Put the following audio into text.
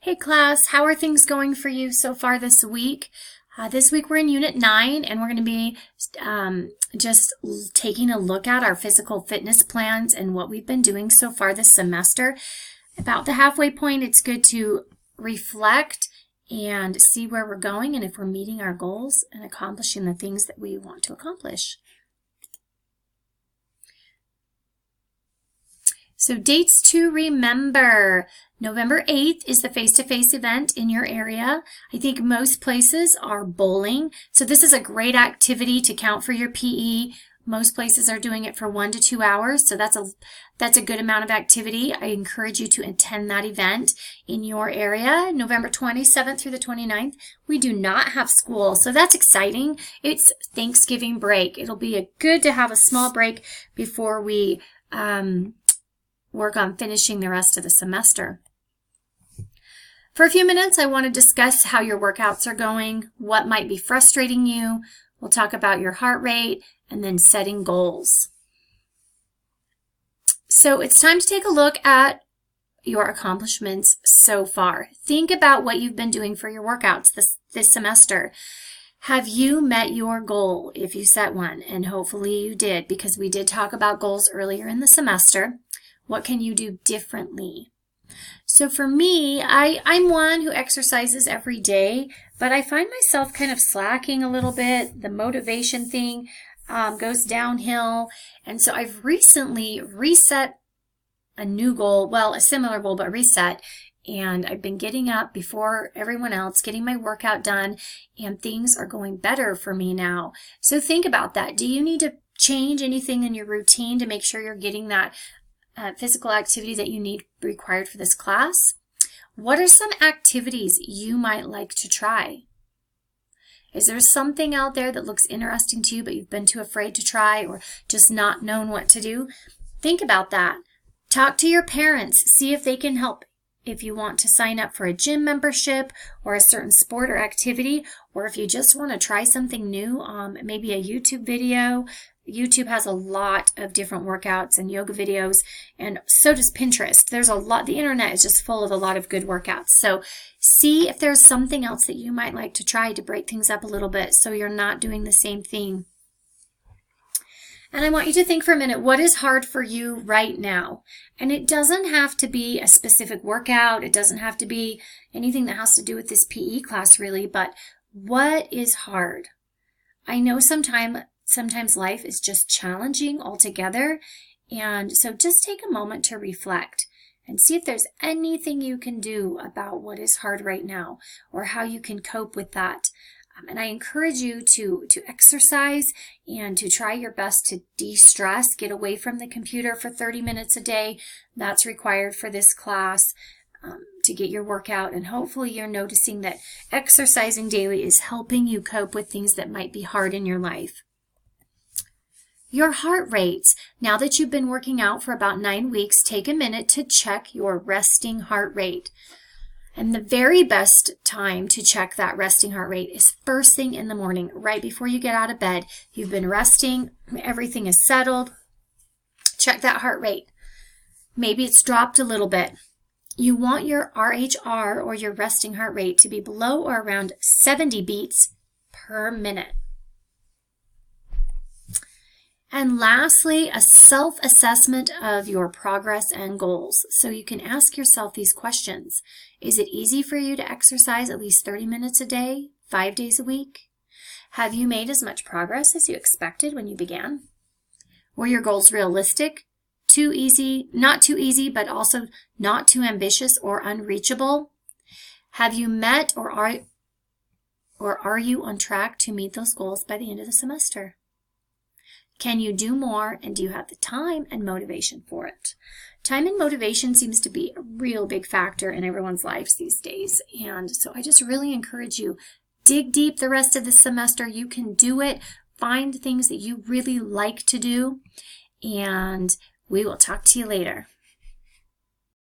Hey class, how are things going for you so far this week? This week we're in Unit 9 and we're going to be just taking a look at our physical fitness plans and what we've been doing so far this semester. About the halfway point, it's good to reflect and see where we're going and if we're meeting our goals and accomplishing the things that we want to accomplish. So dates to remember. November 8th is the face-to-face event in your area. I think most places are bowling. So this is a great activity to count for your PE. Most places are doing it for 1 to 2 hours. So that's a good amount of activity. I encourage you to attend that event in your area. November 27th through the 29th, we do not have school. So that's exciting. It's Thanksgiving break. It'll be good to have a small break before we work on finishing the rest of the semester. For a few minutes, I want to discuss how your workouts are going, what might be frustrating you. We'll talk about your heart rate and then setting goals. So it's time to take a look at your accomplishments so far. Think about what you've been doing for your workouts this semester. Have you met your goal if you set one? And hopefully you did, because we did talk about goals earlier in the semester. What can you do differently? So for me, I'm one who exercises every day, but I find myself kind of slacking a little bit. The motivation thing goes downhill. And so I've recently reset a new goal, well, a similar goal, but reset. And I've been getting up before everyone else, getting my workout done, and things are going better for me now. So think about that. Do you need to change anything in your routine to make sure you're getting that physical activity that you need required for this class? What are some activities you might like to try? Is there something out there that looks interesting to you but you've been too afraid to try or just not known what to do? Think about that. Talk to your parents. See if they can help. If you want to sign up for a gym membership or a certain sport or activity, or if you just want to try something new, maybe a YouTube video. YouTube has a lot of different workouts and yoga videos, and so does Pinterest. There's a lot, the internet is just full of a lot of good workouts. So see if there's something else that you might like to try to break things up a little bit so you're not doing the same thing. And I want you to think for a minute, what is hard for you right now? And it doesn't have to be a specific workout. It doesn't have to be anything that has to do with this PE class really, but what is hard? I know sometimes life is just challenging altogether. And so just take a moment to reflect and see if there's anything you can do about what is hard right now or how you can cope with that. And I encourage you to exercise and to try your best to de-stress, get away from the computer for 30 minutes a day. That's required for this class to get your workout. And hopefully you're noticing that exercising daily is helping you cope with things that might be hard in your life. Your heart rate. Now that you've been working out for about 9 weeks, take a minute to check your resting heart rate. And the very best time to check that resting heart rate is first thing in the morning, right before you get out of bed. You've been resting, everything is settled. Check that heart rate. Maybe it's dropped a little bit. You want your RHR, or your resting heart rate, to be below or around 70 beats per minute. And lastly, a self-assessment of your progress and goals. So you can ask yourself these questions. Is it easy for you to exercise at least 30 minutes a day, 5 days a week? Have you made as much progress as you expected when you began? Were your goals realistic? Too easy, not too easy, but also not too ambitious or unreachable? Have you met or are you on track to meet those goals by the end of the semester? Can you do more, and do you have the time and motivation for it? Time and motivation seems to be a real big factor in everyone's lives these days. And so I just really encourage you, dig deep the rest of the semester. You can do it. Find things that you really like to do. And we will talk to you later.